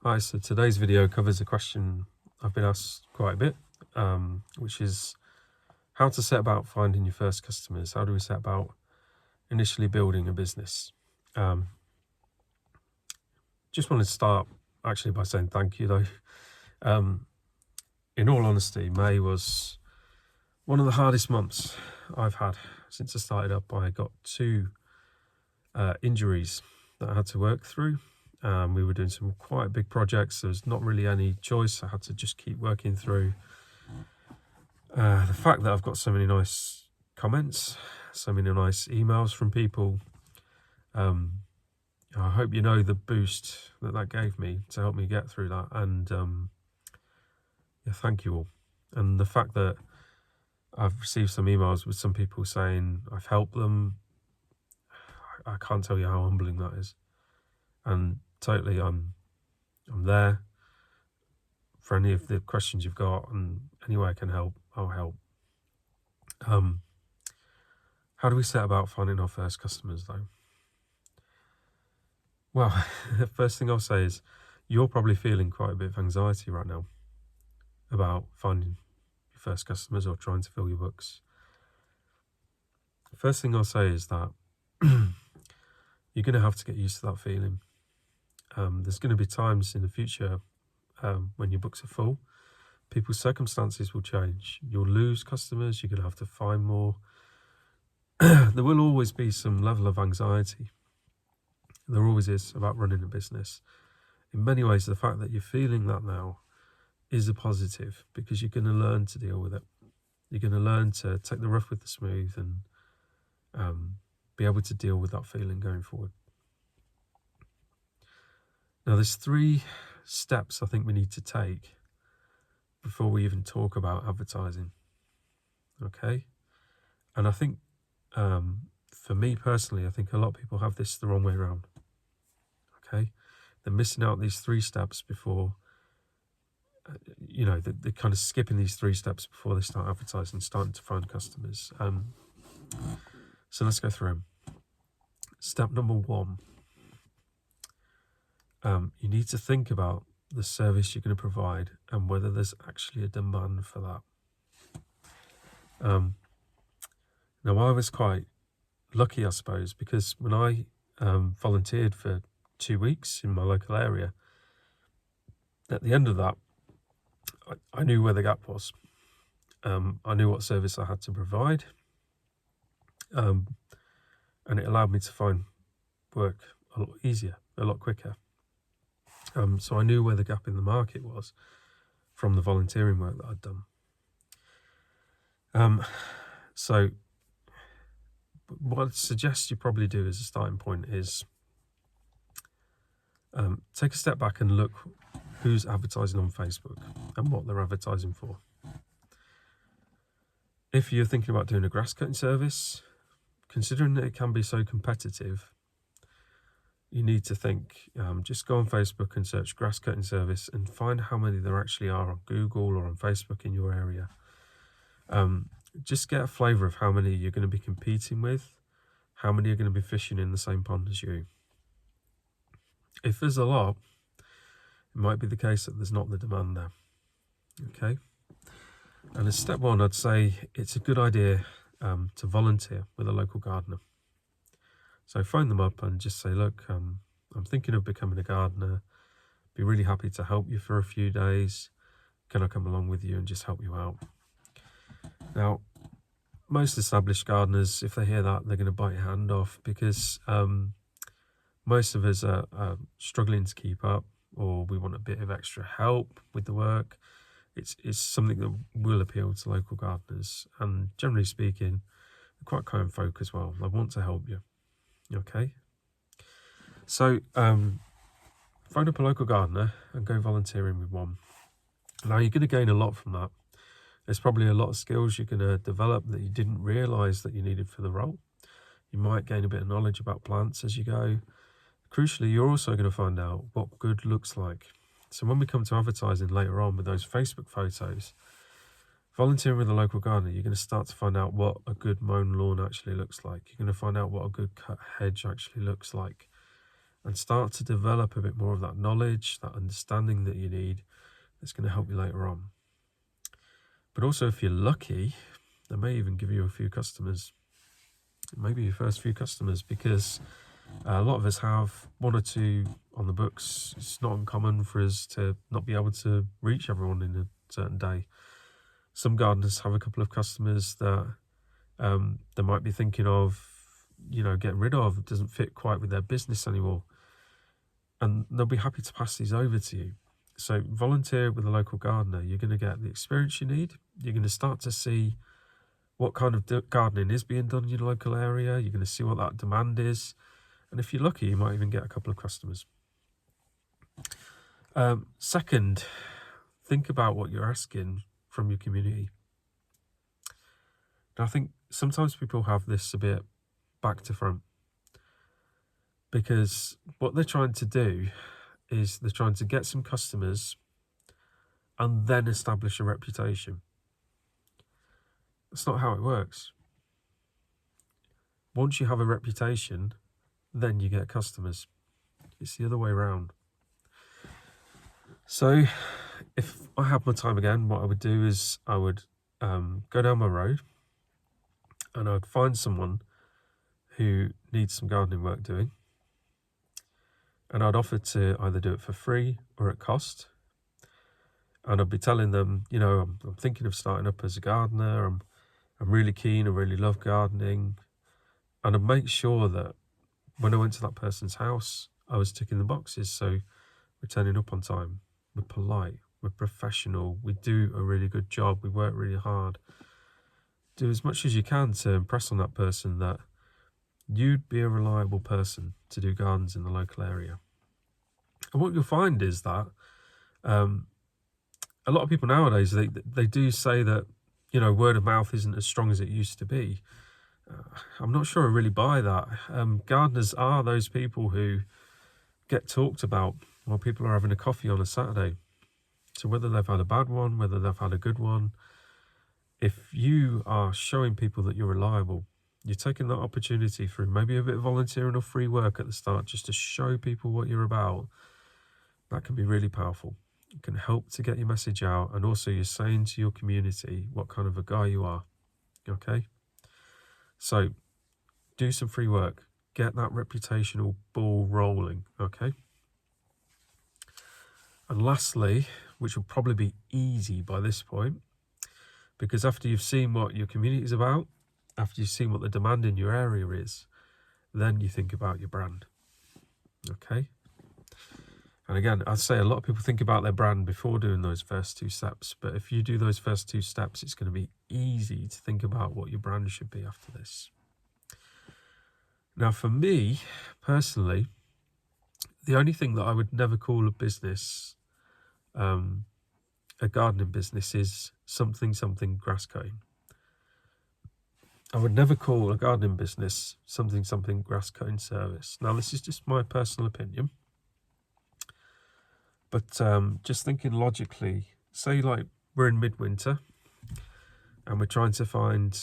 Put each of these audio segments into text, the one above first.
Hi, so today's video covers a question I've been asked quite a bit, which is how to set about finding your first customers. How do we set about initially building a business? Just wanted to start actually by saying thank you though. In all honesty, May was one of the hardest months I've had since I started up. I got two injuries that I had to work through. We were doing some quite big projects. There was not really any choice. I had to just keep working through. The fact that I've got so many nice comments, so many nice emails from people, I hope you know the boost that gave me to help me get through that. And yeah, thank you all. And the fact that I've received some emails with some people saying I've helped them, I can't tell you how humbling that is. And totally, I'm there for any of the questions you've got, and any way I can help, I'll help. How do we set about finding our first customers though? Well, the first thing I'll say is you're probably feeling quite a bit of anxiety right now about finding your first customers or trying to fill your books. The first thing I'll say is that you're going to have to get used to that feeling. There's going to be times in the future when your books are full, people's circumstances will change. You'll lose customers, you're going to have to find more. There will always be some level of anxiety. There always is about running a business. In many ways, the fact that you're feeling that now is a positive, because you're going to learn to deal with it. You're going to learn to take the rough with the smooth and be able to deal with that feeling going forward. Now, there's 3 steps I think we need to take before we even talk about advertising. Okay? And I think, for me personally, I think a lot of people have this the wrong way around. Okay? They're missing out these 3 steps before, they're kind of skipping these 3 steps before they start advertising, starting to find customers. So let's go through them. Step number 1. You need to think about the service you're going to provide and whether there's actually a demand for that. Now, I was quite lucky, I suppose, because when I volunteered for 2 weeks in my local area, at the end of that, I knew where the gap was. I knew what service I had to provide, and it allowed me to find work a lot easier, a lot quicker. So I knew where the gap in the market was from the volunteering work that I'd done. So what I'd suggest you probably do as a starting point is take a step back and look who's advertising on Facebook and what they're advertising for. If you're thinking about doing a grass cutting service, considering that it can be so competitive, you need to think, just go on Facebook and search grass cutting service and find how many there actually are on Google or on Facebook in your area. Just get a flavour of how many you're going to be competing with, how many are going to be fishing in the same pond as you. If there's a lot, it might be the case that there's not the demand there. Okay? And as step 1, I'd say it's a good idea to volunteer with a local gardener. So phone them up and just say, look, I'm thinking of becoming a gardener. Be really happy to help you for a few days. Can I come along with you and just help you out? Now, most established gardeners, if they hear that, they're going to bite your hand off, because most of us are struggling to keep up, or we want a bit of extra help with the work. It's something that will appeal to local gardeners, and generally speaking, they're quite kind folk as well. They want to help you. Okay? So phone up a local gardener and go volunteering with one. Now, you're going to gain a lot from that. There's probably a lot of skills you're going to develop that you didn't realise that you needed for the role. You might gain a bit of knowledge about plants as you go. Crucially, you're also going to find out what good looks like. So when we come to advertising later on with those Facebook photos, volunteering with a local gardener, you're going to start to find out what a good mown lawn actually looks like. You're going to find out what a good cut hedge actually looks like. and start to develop a bit more of that knowledge, that understanding that you need, that's going to help you later on. But also, if you're lucky, they may even give you a few customers, maybe your first few customers, because a lot of us have one or two on the books. It's not uncommon for us to not be able to reach everyone in a certain day. Some gardeners have a couple of customers that they might be thinking of, getting rid of. It doesn't fit quite with their business anymore. And they'll be happy to pass these over to you. So volunteer with a local gardener. You're going to get the experience you need. You're going to start to see what kind of gardening is being done in your local area. You're going to see what that demand is. And if you're lucky, you might even get a couple of customers. Second, think about what you're asking from your community. Now, I think sometimes people have this a bit back to front, because what they're trying to do is they're trying to get some customers and then establish a reputation. That's not how it works. Once you have a reputation, then you get customers. It's the other way around. So if I had my time again, what I would do is I would go down my road and I'd find someone who needs some gardening work doing, and I'd offer to either do it for free or at cost. And I'd be telling them, I'm thinking of starting up as a gardener. I'm really keen. I really love gardening. And I'd make sure that when I went to that person's house, I was ticking the boxes. So we're turning up on time. We're polite. We're professional. We do a really good job. We work really hard. Do as much as you can to impress on that person that you'd be a reliable person to do gardens in the local area. And what you'll find is that a lot of people nowadays, they do say that, word of mouth isn't as strong as it used to be. I'm not sure I really buy that. Gardeners are those people who get talked about while people are having a coffee on a Saturday. So whether they've had a bad one, whether they've had a good one, if you are showing people that you're reliable, you're taking that opportunity through maybe a bit of volunteering or free work at the start just to show people what you're about, that can be really powerful. It can help to get your message out, and also you're saying to your community what kind of a guy you are. Okay? So do some free work. Get that reputational ball rolling. Okay? And lastly, which will probably be easy by this point, because after you've seen what your community is about, after you've seen what the demand in your area is, then you think about your brand. Okay? And again, I'd say a lot of people think about their brand before doing those first two steps. But if you do those first two steps, it's going to be easy to think about what your brand should be after this. Now, for me, personally, the only thing that I would never call a business, a gardening business, is something grass cutting. I would never call a gardening business something grass cutting service. Now, this is just my personal opinion. But just thinking logically, say like we're in midwinter and we're trying to find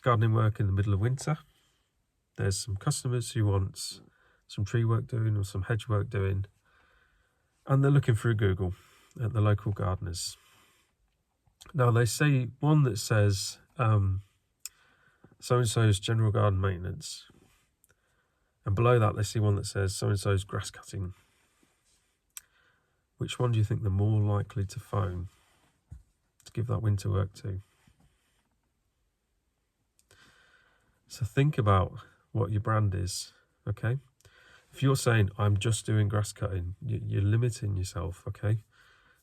gardening work in the middle of winter. There's some customers who want some tree work doing or some hedge work doing, and they're looking through Google at the local gardeners. Now they see one that says so-and-so's general garden maintenance, and below that they see one that says so-and-so's grass cutting. Which one do you think they're more likely to phone to give that winter work to? So think about what your brand is, okay? If you're saying, I'm just doing grass cutting, you're limiting yourself, okay?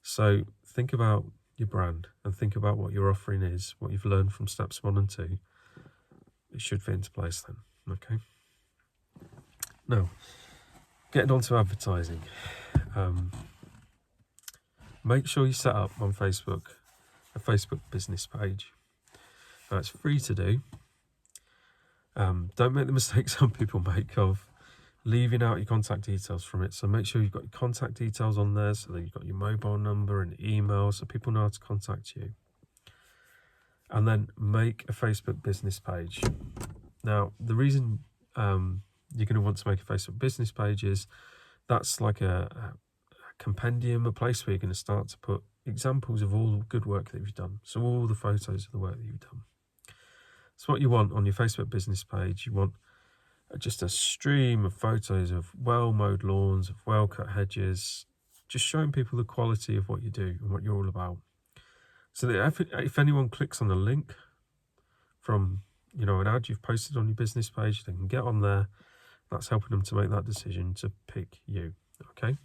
So think about your brand and think about what your offering is, what you've learned from steps 1 and 2. It should fit into place then, okay? Now, getting on to advertising. Make sure you set up on Facebook a Facebook business page. Now, it's free to do. Don't make the mistake some people make of leaving out your contact details from it. So make sure you've got your contact details on there, so that you've got your mobile number and email so people know how to contact you. And then make a Facebook business page. Now, the reason you're going to want to make a Facebook business pages. That's like a compendium, a place where you're going to start to put examples of all the good work that you've done. So all the photos of the work that you've done. So what you want on your Facebook business page, you want just a stream of photos of well-mowed lawns, of well-cut hedges, just showing people the quality of what you do and what you're all about. So that if anyone clicks on the link from, an ad you've posted on your business page, they can get on there. That's helping them to make that decision to pick you, okay?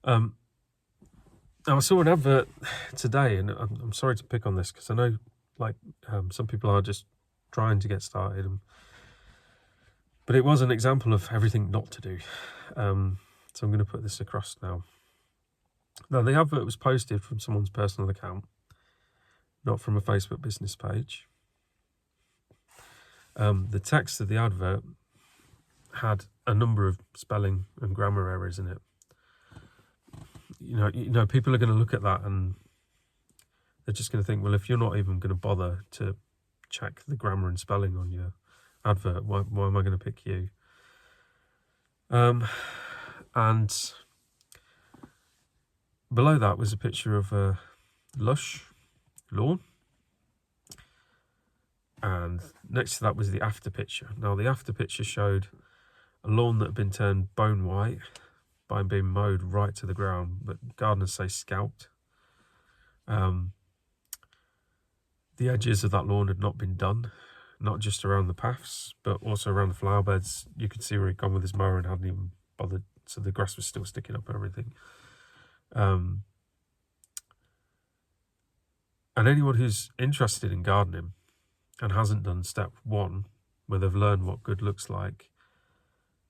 Now I saw an advert today, and I'm sorry to pick on this because I know some people are just trying to get started, but it was an example of everything not to do. So I'm going to put this across now. Now, the advert was posted from someone's personal account, not from a Facebook business page. The text of the advert had a number of spelling and grammar errors in it. People are going to look at that and they're just going to think, well, if you're not even going to bother to check the grammar and spelling on your advert, why am I going to pick you? And below that was a picture of a lush lawn. And next to that was the after picture. Now, the after picture showed a lawn that had been turned bone white by being mowed right to the ground, but gardeners say scalped. The edges of that lawn had not been done, not just around the paths, but also around the flower beds. You could see where he'd gone with his mower and hadn't even bothered, so the grass was still sticking up and everything. And anyone who's interested in gardening and hasn't done step 1, where they've learned what good looks like,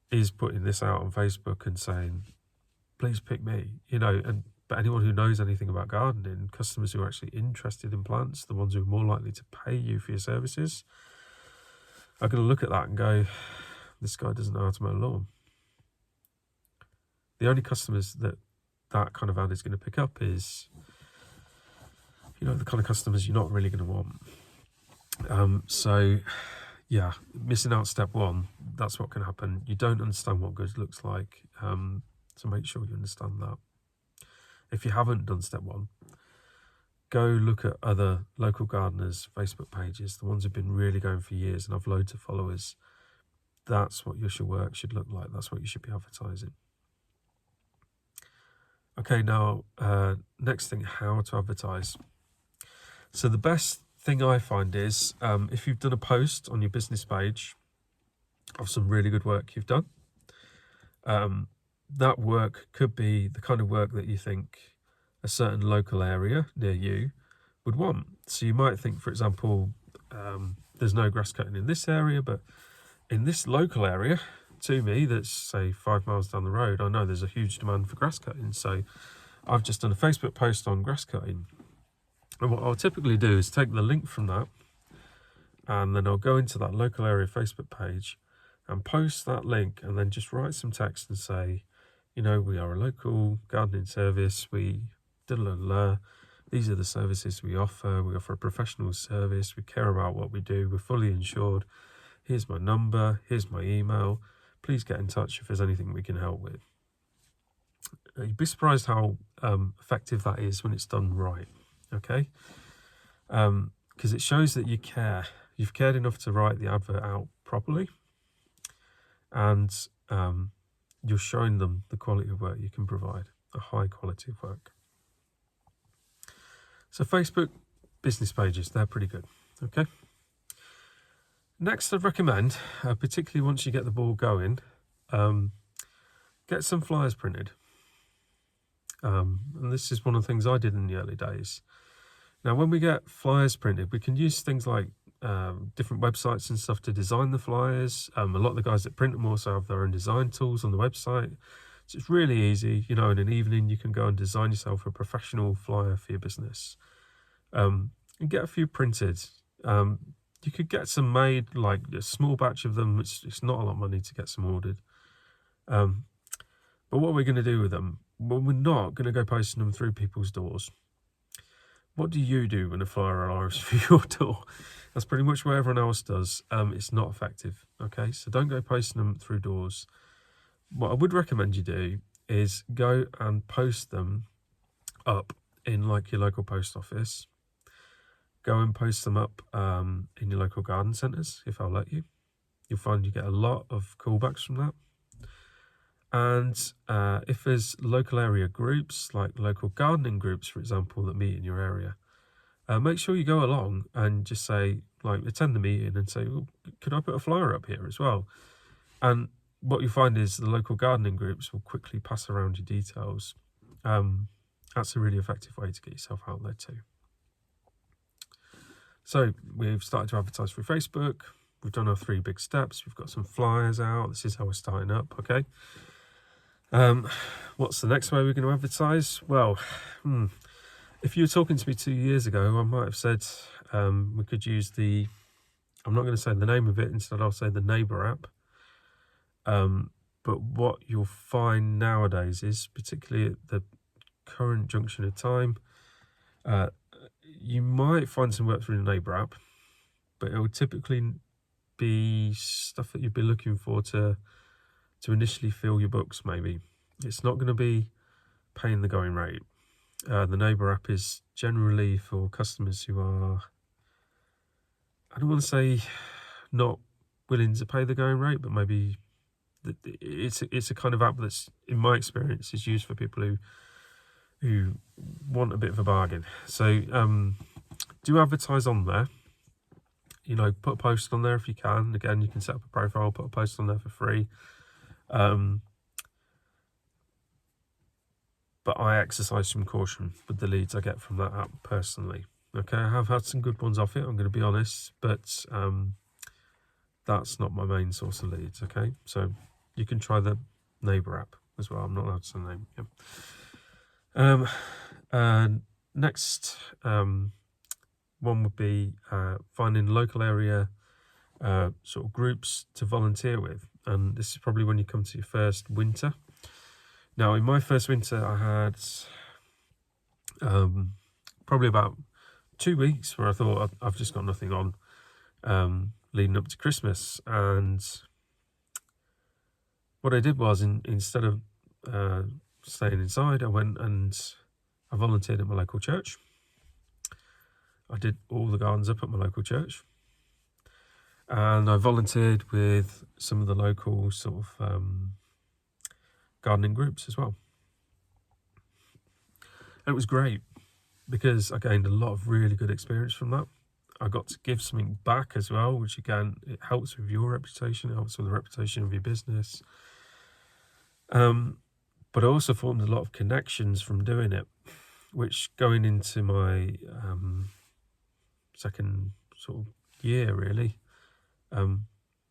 is putting this out on Facebook and saying, please pick me, but anyone who knows anything about gardening, customers who are actually interested in plants, the ones who are more likely to pay you for your services, are going to look at that and go, this guy doesn't know how to mow a lawn. The only customers that kind of ad is going to pick up is, the kind of customers you're not really going to want. Missing out step 1, that's what can happen. You don't understand what good looks like, so make sure you understand that. If you haven't done step 1, go look at other local gardeners' Facebook pages, the ones who've been really going for years and have loads of followers. That's what your work should look like. That's what you should be advertising. Okay, now, next thing, how to advertise. So the best thing I find is if you've done a post on your business page of some really good work you've done, that work could be the kind of work that you think a certain local area near you would want. So you might think, for example, there's no grass cutting in this area, but in this local area to me that's, say, 5 miles down the road, I know there's a huge demand for grass cutting. So I've just done a Facebook post on grass cutting. And what I'll typically do is take the link from that, and then I'll go into that local area Facebook page and post that link, and then just write some text and say, we are a local gardening service. These are the services we offer. We offer a professional service. We care about what we do. We're fully insured. Here's my number. Here's my email. Please get in touch if there's anything we can help with. You'd be surprised how effective that is when it's done right. Okay? Because it shows that you care. You've cared enough to write the advert out properly. And you're showing them the quality of work you can provide, a high quality of work. So Facebook business pages, they're pretty good. Okay. Next, I'd recommend, particularly once you get the ball going, get some flyers printed. And this is one of the things I did in the early days. Now, when we get flyers printed, we can use things like different websites and stuff to design the flyers. A lot of the guys that print them also have their own design tools on the website. So it's really easy. In an evening, you can go and design yourself a professional flyer for your business. And get a few printed. You could get some made, like a small batch of them. It's not a lot of money to get some ordered. But what we're going to do with them, well, we're not going to go posting them through people's doors. what do you do when a flyer arrives through your door? That's pretty much what everyone else does. It's not effective, okay? So don't go posting them through doors. What I would recommend you do is go and post them up in like your local post office. Go and post them up in your local garden centres, if I'll let you. You'll find you get a lot of callbacks from that. And if there's local area groups, like local gardening groups, for example, that meet in your area, make sure you go along and just say, like, attend the meeting and say, well, could I put a flyer up here as well? And what you find is the local gardening groups will quickly pass around your details. That's a really effective way to get yourself out there too. So we've started to advertise through Facebook. We've done our 3 big steps. We've got some flyers out. This is how we're starting up, okay? What's the next way we're going to advertise? Well, if you were talking to me 2 years ago, I might have said we could use the, I'm not going to say the name of it, instead I'll say the Neighbour app. But what you'll find nowadays is, particularly at the current junction of time, you might find some work through the Neighbour app, but it will typically be stuff that you'd be looking for to initially fill your books, maybe. It's not going to be paying the going rate. The Neighbour app is generally for customers who are, I don't want to say not willing to pay the going rate, but maybe it's a kind of app that's, in my experience, is used for people who want a bit of a bargain. So do advertise on there. You know, put a post on there if you can. Again, you can set up a profile, put a post on there for free. But I exercise some caution with the leads I get from that app personally. Okay, I have had some good ones off it, I'm going to be honest, but that's not my main source of leads, okay? So you can try the Neighbour app as well. I'm not allowed to say the name. Yeah. Next one would be finding local area sort of groups to volunteer with. And this is probably when you come to your first winter. Now, in my first winter, I had probably about 2 weeks where I thought I've just got nothing on leading up to Christmas. And what I did was, instead of staying inside, I went and I volunteered at my local church. I did all the gardens up at my local church. And I volunteered with some of the local sort of gardening groups as well. And it was great because I gained a lot of really good experience from that. I got to give something back as well, which again, it helps with your reputation, it helps with the reputation of your business. But I also formed a lot of connections from doing it, which going into my second sort of year really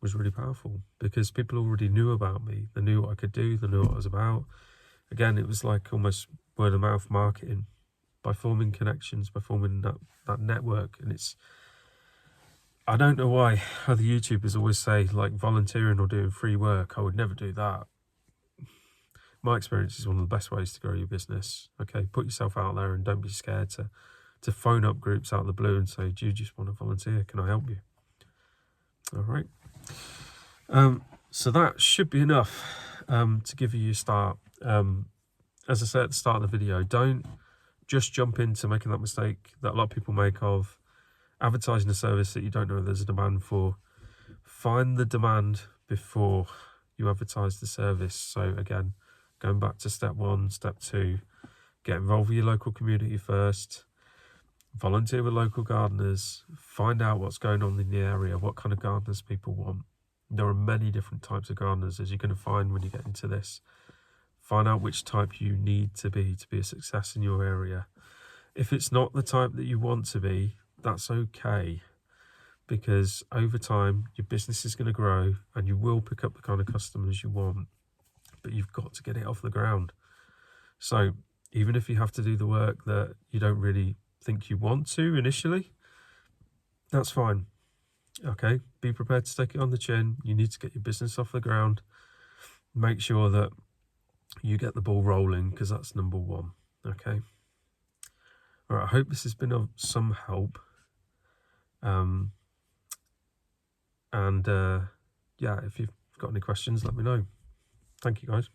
was really powerful, because people already knew about me. They knew what I could do, they knew what I was about. Again, it was like almost word of mouth marketing, by forming connections, by forming that network. And it's, I don't know why other YouTubers always say like volunteering or doing free work. I would never do that. My experience is one of the best ways to grow your business. Okay, put yourself out there and don't be scared to phone up groups out of the blue and say, do you just want to volunteer? Can I help you? All right. So that should be enough to give you a start. As I said at the start of the video, don't just jump into making that mistake that a lot of people make of advertising a service that you don't know there's a demand for. Find the demand before you advertise the service. So again, going back to step 1, step 2, get involved with your local community first. Volunteer with local gardeners, find out what's going on in the area, what kind of gardeners people want. There are many different types of gardeners, as you're going to find when you get into this. Find out which type you need to be a success in your area. If it's not the type that you want to be, that's okay, because over time your business is going to grow and you will pick up the kind of customers you want, but you've got to get it off the ground. So even if you have to do the work that you don't really think you want to initially, that's fine. Okay, be prepared to take it on the chin. You need to get your business off the ground. Make sure that you get the ball rolling, because that's number 1. Okay. All right, I hope this has been of some help. And yeah, if you've got any questions, let me know. Thank you, guys.